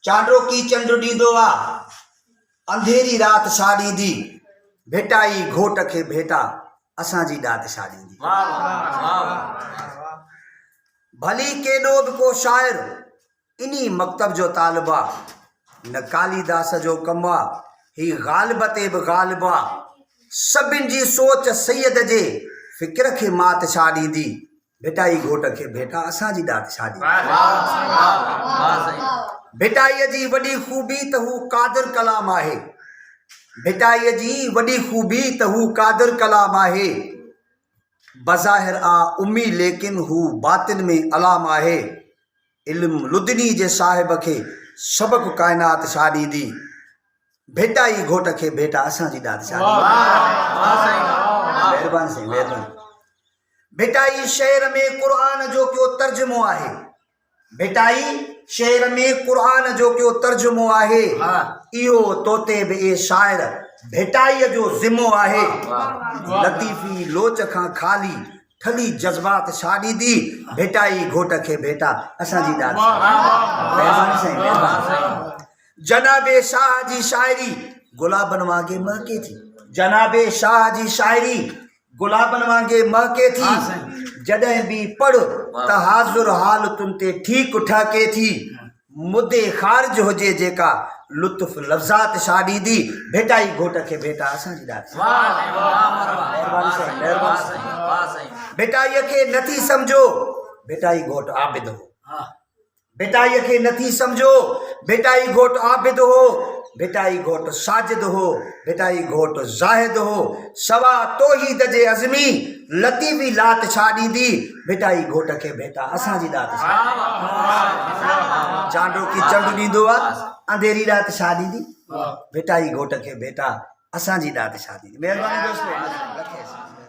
चांडो की चंड ॾींदो आहे अंधेरी राति छा ॾींदी भेटाई घोट खे भेटा असांजी ॾात छा ॾींदी। भली केॾो बि को शाइर इन्ही मकतब जो तालिब आहे न कालीदास जो कमु आहे ही ग़ालिब ते बि ग़ालिब आहे सभिनि जी सोच सैयद जे फ़िक्र खे मात छा ॾींदी भेटाई घोट खे भेटा असांजी ॾात छा ॾींदी। भेटाईअ जी वॾी ख़ूबी त हू कादिर कलाम आहे भेटाईअ जी वॾी ख़ूबी त हू कादिर कलाम आहे बज़ाहिर आ उम्मी लेकिन हू बातिन में अलाम आहे इल्म लुदनी जे साहिब खे सबक काइनात छा ॾींदी भेटाई घोट खे भेटा असांजी ॾात छा ॾींदी। महिरबानी साईं महिरबानी। भेटाई शेर में क़ुरान जो कयो तर्जुमो आहे भेटाई शेर में क़ुरान जो कयो तर्जुमो आहे इहो तोते बि ए शाइर भेटाईअ जो ज़िमो आहे लतीफ़ी लोच खां ख़ाली ठली जज़्बात छा ॾींदी भेटाई घोट खे भेटा असांजी ॾात। महिरबानी साईं महिरबानी। जनाबे शाह जी शाइरी गुलाबन वांगे महके थी जनाबे शाह जी शाइरी गुलाबन वांगे महके थी जॾहिं बि पढ़ त हाज़ुर हाल तुन ते ठीक ठहके थी मुद्दे ख़ारिज हुजे जेका लुत्फ़ लफ़्ज़ात छा ॾींदी भेटाई घोट खे भेटा असांजी ॾात। भेटाईअ खे नथी सम्झो भेटाई घोट आबिद हो भेटाईअ खे नथी सम्झो भेटाई घोट आबिद हो भेटाई घोट साजिद हो भेटाई घोट ज़ाहिद हो सवा तौहीद जे अज़मी लतीफ़ी लात छा ॾींदी भेटाई घोट खे भेटा असांजी ॾात। चांडो की चंड ॾींदो आहे अंधेरी राति छा ॾींदी भेटाई घोट खे भेटा असांजी ॾात छा ॾींदी। महिरबानी दोस्तो।